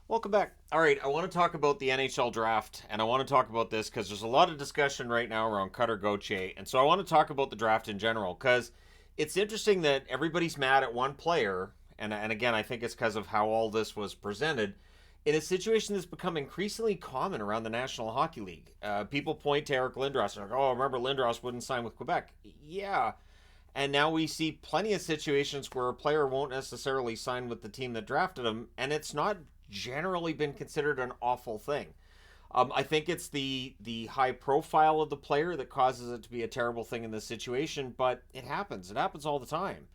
Welcome back. All right, I want to talk about the NHL draft, and I want to talk about this because there's a lot of discussion right now around Cutter Gauthier, and so I want to talk about the draft in general because it's interesting that everybody's mad at one player, and again, I think it's because of how all this was presented in a situation that's become increasingly common around the National Hockey League. People point to Eric Lindros and like, oh, remember Lindros wouldn't sign with Quebec. Yeah, and now we see plenty of situations where a player won't necessarily sign with the team that drafted him, and it's not generally been considered an awful thing. I think it's the high profile of the player that causes it to be a terrible thing in this situation, but it happens. It happens all the time.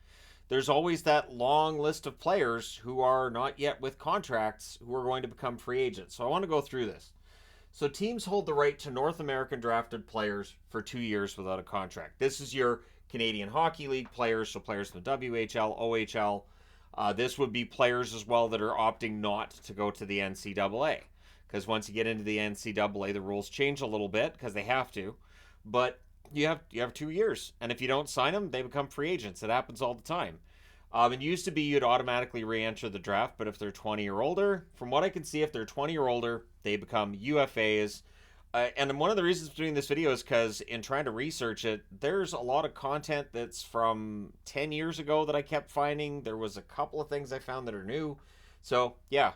There's always that long list of players who are not yet with contracts who are going to become free agents. So I want to go through this. So teams hold the right to North American drafted players for 2 years without a contract. This is your Canadian Hockey League players, so players in the WHL, OHL. This would be players as well that are opting not to go to the NCAA. Because once you get into the NCAA, the rules change a little bit because they have to. But you have 2 years, and if you don't sign them, they become free agents. It happens all the time. It used to be you'd automatically re-enter the draft, but if they're 20 or older, from what I can see, if they're 20 or older, they become UFAs. And one of the reasons for doing this video is because in trying to research it, there's a lot of content that's from 10 years ago that I kept finding. There was a couple of things I found that are new. So yeah,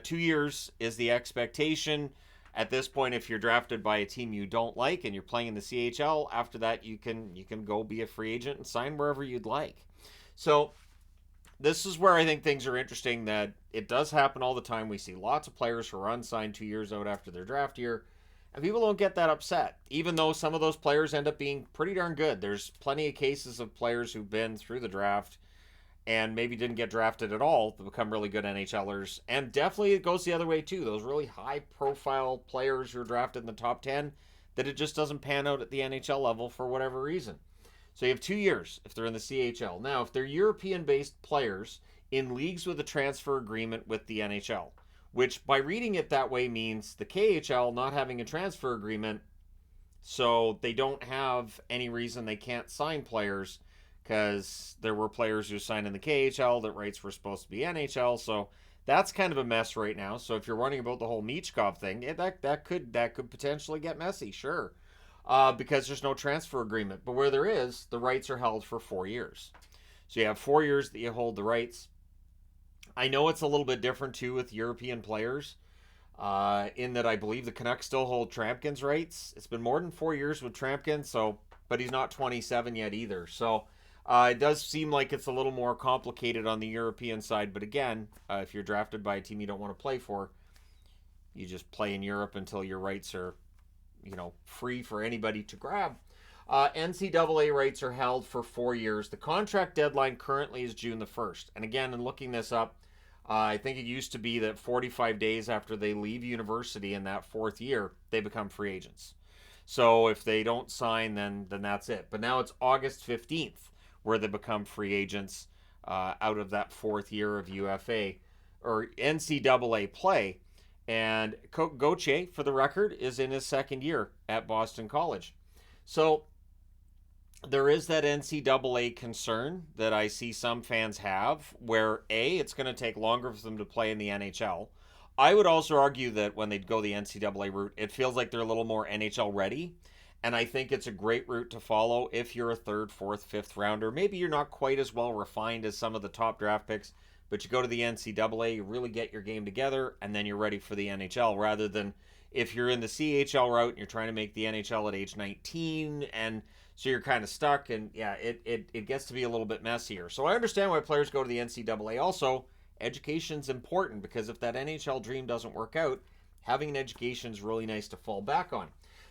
2 years is the expectation. At this point, if you're drafted by a team you don't like and you're playing in the CHL, after that you can go be a free agent and sign wherever you'd like. So this is where I think things are interesting, that it does happen all the time. We see lots of players who are unsigned 2 years out after their draft year, and people don't get that upset, even though some of those players end up being pretty darn good. There's plenty of cases of players who've been through the draft and maybe didn't get drafted at all to become really good NHLers. And definitely it goes the other way too. Those really high profile players who are drafted in the top 10, that it just doesn't pan out at the NHL level for whatever reason. So you have 2 years if they're in the CHL. Now, if they're European based players in leagues with a transfer agreement with the NHL, which by reading it that way means the KHL not having a transfer agreement, so they don't have any reason they can't sign players because there were players who signed in the KHL that rights were supposed to be NHL. So that's kind of a mess right now. So if you're wondering about the whole Michkov thing, that could potentially get messy, sure, because there's no transfer agreement. But where there is, the rights are held for 4 years. So you have 4 years that you hold the rights. I know it's a little bit different too with European players, in that I believe the Canucks still hold Trampkin's rights. It's been more than 4 years with Trampkin, so but he's not 27 yet either. So it does seem like it's a little more complicated on the European side. But again, if you're drafted by a team you don't want to play for, you just play in Europe until your rights are, free for anybody to grab. NCAA rights are held for 4 years. The contract deadline currently is June the 1st. And again, in looking this up, I think it used to be that 45 days after they leave university in that fourth year, they become free agents. So if they don't sign, then that's it. But now it's August 15th where they become free agents out of that fourth year of UFA or NCAA play. And Gauthier, for the record, is in his second year at Boston College. So there is that NCAA concern that I see some fans have, where it's going to take longer for them to play in the NHL. I would also argue that when they go the NCAA route, it feels like they're a little more NHL ready. And I think it's a great route to follow if you're a third, fourth, fifth rounder. Maybe you're not quite as well refined as some of the top draft picks, but you go to the NCAA, you really get your game together, and then you're ready for the NHL, rather than if you're in the CHL route and you're trying to make the NHL at age 19, and so you're kind of stuck, and yeah, it gets to be a little bit messier. So I understand why players go to the NCAA. Also, education's important, because if that NHL dream doesn't work out, having an education is really nice to fall back on.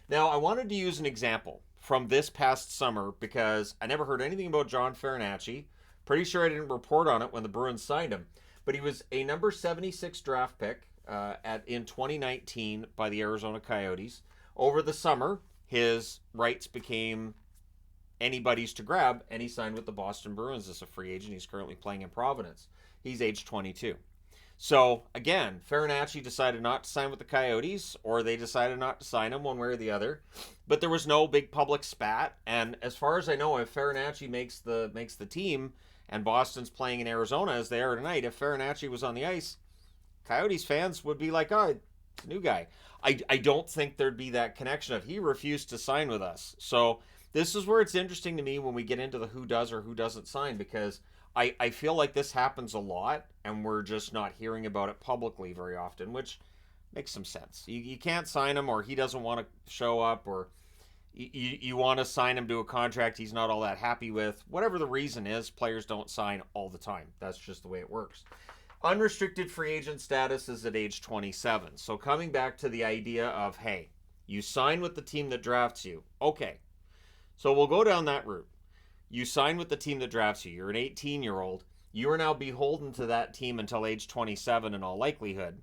Now, I wanted to use an example from this past summer because I never heard anything about John Farinacci. Pretty sure I didn't report on it when the Bruins signed him, but he was a number 76 draft pick in 2019 by the Arizona Coyotes. Over the summer, his rights became anybody's to grab, and he signed with the Boston Bruins as a free agent. He's currently playing in Providence. He's age 22. So, again, Farinacci decided not to sign with the Coyotes, or they decided not to sign him, one way or the other. But there was no big public spat, and as far as I know, if Farinacci makes the team, and Boston's playing in Arizona as they are tonight, if Farinacci was on the ice, Coyotes fans would be like, oh, it's a new guy. I don't think there'd be that connection of he refused to sign with us. So this is where it's interesting to me when we get into the who does or who doesn't sign, because I feel like this happens a lot and we're just not hearing about it publicly very often, which makes some sense. You can't sign him, or he doesn't want to show up, or you want to sign him to a contract he's not all that happy with. Whatever the reason is, players don't sign all the time. That's just the way it works. Unrestricted free agent status is at age 27. So coming back to the idea of, hey, you sign with the team that drafts you. Okay, so we'll go down that route. You sign with the team that drafts you. You're an 18-year-old. You are now beholden to that team until age 27 in all likelihood,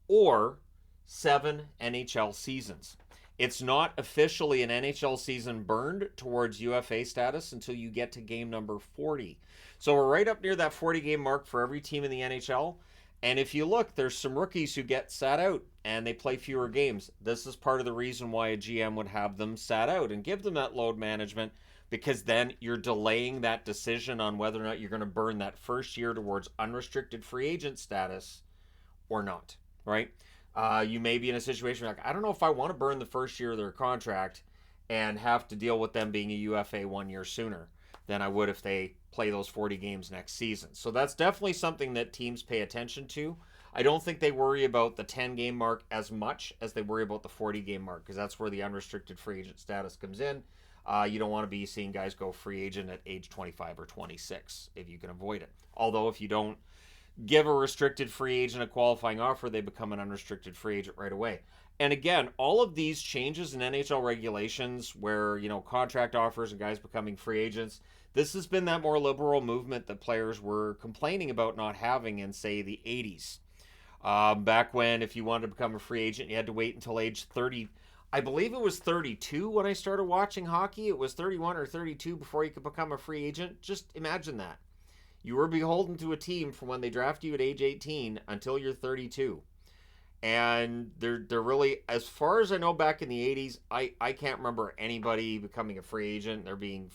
or 7 NHL seasons. It's not officially an NHL season burned towards UFA status until you get to game number 40. So we're right up near that 40 game mark for every team in the NHL. And if you look, there's some rookies who get sat out and they play fewer games. This is part of the reason why a GM would have them sat out and give them that load management, because then you're delaying that decision on whether or not you're going to burn that first year towards unrestricted free agent status or not, right? You may be in a situation where, like, I don't know if I want to burn the first year of their contract and have to deal with them being a UFA 1 year sooner than I would if they play those 40 games next season. So that's definitely something that teams pay attention to. I don't think they worry about the 10 game mark as much as they worry about the 40 game mark, because that's where the unrestricted free agent status comes in. You don't want to be seeing guys go free agent at age 25 or 26 if you can avoid it. Although if you don't give a restricted free agent a qualifying offer, they become an unrestricted free agent right away. And again, all of these changes in NHL regulations where, contract offers and guys becoming free agents, this has been that more liberal movement that players were complaining about not having in, say, the 80s. Back when, if you wanted to become a free agent, you had to wait until age 30. I believe it was 32 when I started watching hockey. It was 31 or 32 before you could become a free agent. Just imagine that. You were beholden to a team from when they draft you at age 18 until you're 32. And they're really, as far as I know, back in the 80s, I can't remember anybody becoming a free agent. There being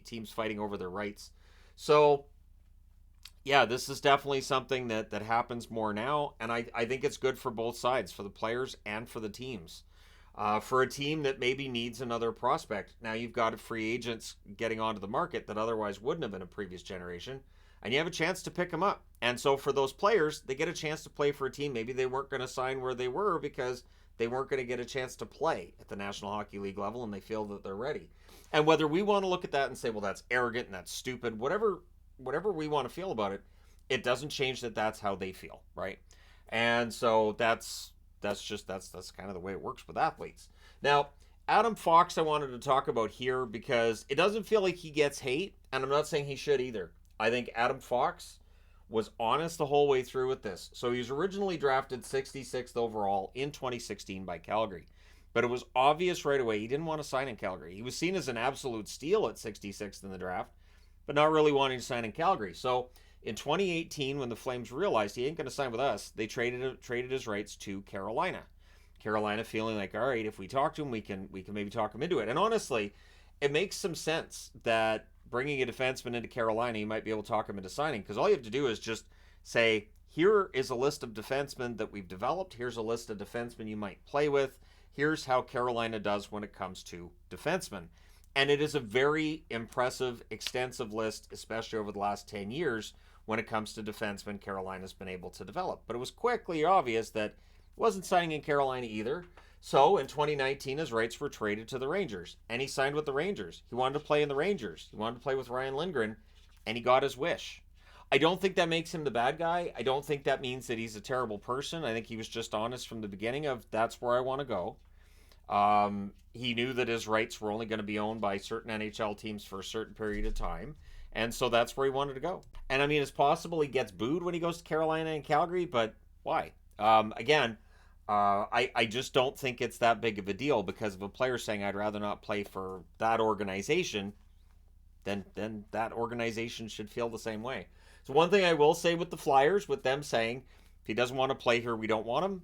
teams fighting over their rights. So, yeah, this is definitely something that happens more now. And I think it's good for both sides, for the players and for the teams. For a team that maybe needs another prospect. Now you've got free agents getting onto the market that otherwise wouldn't have been a previous generation, and you have a chance to pick them up. And so for those players, they get a chance to play for a team maybe they weren't going to sign where they were because they weren't going to get a chance to play at the National Hockey League level, and they feel that they're ready. And whether we want to look at that and say, well, that's arrogant and that's stupid, whatever we want to feel about it, it doesn't change that that's how they feel, right? And so that's kind of the way it works with athletes. Now, Adam Fox I wanted to talk about here because it doesn't feel like he gets hate, and I'm not saying he should either. I think Adam Fox was honest the whole way through with this. So he was originally drafted 66th overall in 2016 by Calgary. But it was obvious right away he didn't want to sign in Calgary. He was seen as an absolute steal at 66th in the draft, but not really wanting to sign in Calgary. So in 2018, when the Flames realized he ain't going to sign with us, they traded his rights to Carolina. Carolina feeling like, all right, if we talk to him, we can maybe talk him into it. And honestly, it makes some sense that bringing a defenseman into Carolina, you might be able to talk him into signing, because all you have to do is just say, here is a list of defensemen that we've developed. Here's a list of defensemen you might play with. Here's how Carolina does when it comes to defensemen. And it is a very impressive, extensive list, especially over the last 10 years, when it comes to defensemen Carolina's been able to develop. But it was quickly obvious that he wasn't signing in Carolina either. So in 2019, his rights were traded to the Rangers, and he signed with the Rangers. He wanted to play in the Rangers. He wanted to play with Ryan Lindgren, and he got his wish. I don't think that makes him the bad guy. I don't think that means that he's a terrible person. I think he was just honest from the beginning of, that's where I want to go. He knew that his rights were only going to be owned by certain NHL teams for a certain period of time, and so that's where he wanted to go. And I mean, it's possible he gets booed when he goes to Carolina and Calgary, but why? I just don't think it's that big of a deal, because if a player saying I'd rather not play for that organization, then that organization should feel the same way. So one thing I will say with the Flyers, with them saying if he doesn't want to play here, we don't want him,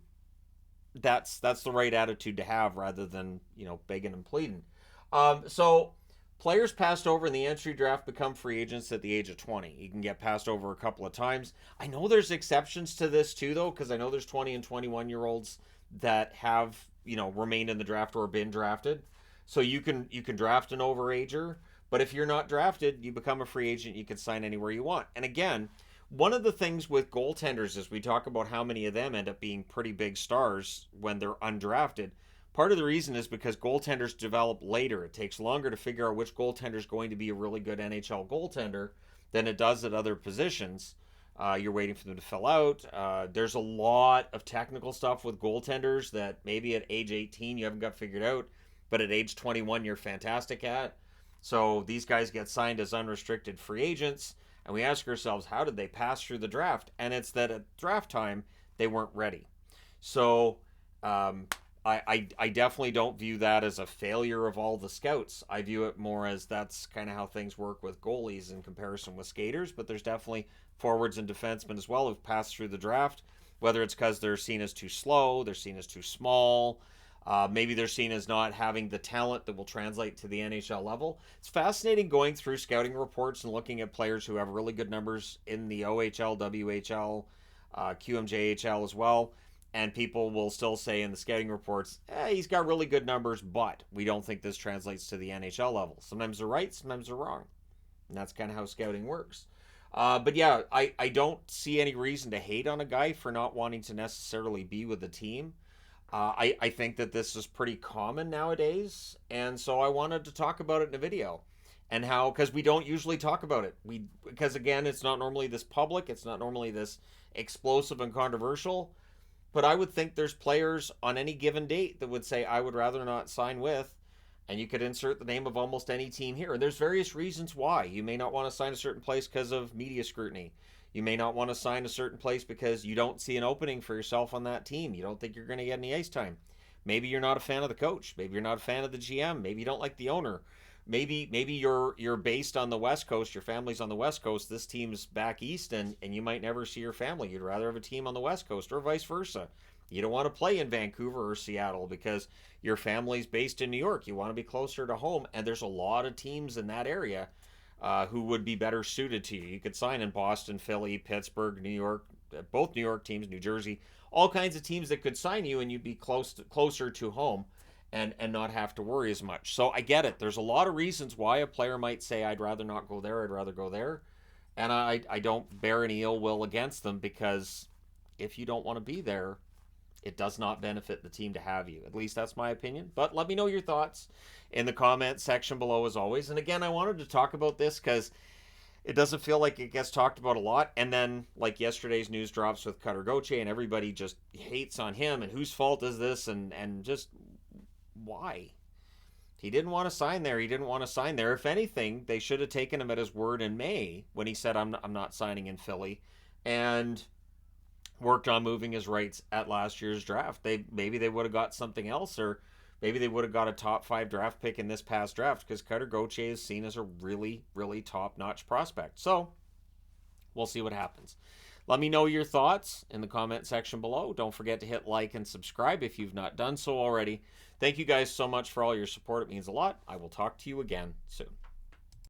that's the right attitude to have, rather than begging and pleading. So Players passed over in the entry draft become free agents at the age of 20. You can get passed over a couple of times. I know there's exceptions to this too, though, because I know there's 20 and 21-year-olds that have, remained in the draft or been drafted. So you can draft an overager, but if you're not drafted, you become a free agent. You can sign anywhere you want. And again, one of the things with goaltenders is we talk about how many of them end up being pretty big stars when they're undrafted. Part of the reason is because goaltenders develop later. It takes longer to figure out which goaltender is going to be a really good NHL goaltender than it does at other positions. You're waiting for them to fill out. There's a lot of technical stuff with goaltenders that maybe at age 18 you haven't got figured out, but at age 21 you're fantastic at. So these guys get signed as unrestricted free agents, and we ask ourselves, how did they pass through the draft? And it's that at draft time they weren't ready. So I definitely don't view that as a failure of all the scouts. I view it more as that's kind of how things work with goalies in comparison with skaters, but there's definitely forwards and defensemen as well who've passed through the draft, whether it's because they're seen as too slow, they're seen as too small, maybe they're seen as not having the talent that will translate to the NHL level. It's fascinating going through scouting reports and looking at players who have really good numbers in the OHL, WHL, QMJHL as well. And people will still say in the scouting reports, he's got really good numbers, but we don't think this translates to the NHL level. Sometimes they're right, sometimes they're wrong. And that's kind of how scouting works. But yeah, I don't see any reason to hate on a guy for not wanting to necessarily be with the team. I think that this is pretty common nowadays. And so I wanted to talk about it in a video. And how, because we don't usually talk about it. Because again, it's not normally this public, it's not normally this explosive and controversial. But I would think there's players on any given date that would say, I would rather not sign with, and you could insert the name of almost any team here. And there's various reasons why. You may not want to sign a certain place because of media scrutiny. You may not want to sign a certain place because you don't see an opening for yourself on that team. You don't think you're going to get any ice time. Maybe you're not a fan of the coach. Maybe you're not a fan of the GM. Maybe you don't like the owner. Maybe you're based on the West Coast, your family's on the West Coast, this team's back east, and you might never see your family. You'd rather have a team on the West Coast or vice versa. You don't want to play in Vancouver or Seattle because your family's based in New York. You want to be closer to home, and there's a lot of teams in that area who would be better suited to you. You could sign in Boston, Philly, Pittsburgh, New York, both New York teams, New Jersey, all kinds of teams that could sign you, and you'd be closer to home and not have to worry as much. So I get it. There's a lot of reasons why a player might say, I'd rather not go there, I'd rather go there. And I don't bear any ill will against them, because if you don't want to be there, it does not benefit the team to have you. At least that's my opinion. But let me know your thoughts in the comment section below as always. And again, I wanted to talk about this because it doesn't feel like it gets talked about a lot. And then, like yesterday's news drops with Cutter Gauthier, and everybody just hates on him and whose fault is this, and just why? He didn't want to sign there. He didn't want to sign there. If anything, they should have taken him at his word in May when he said, I'm not signing in Philly, and worked on moving his rights at last year's draft. Maybe they would have got something else, or maybe they would have got a top 5 draft pick in this past draft, because Cutter Gauthier is seen as a really, really top-notch prospect. So we'll see what happens. Let me know your thoughts in the comment section below. Don't forget to hit like and subscribe if you've not done so already. Thank you guys so much for all your support. It means a lot. I will talk to you again soon.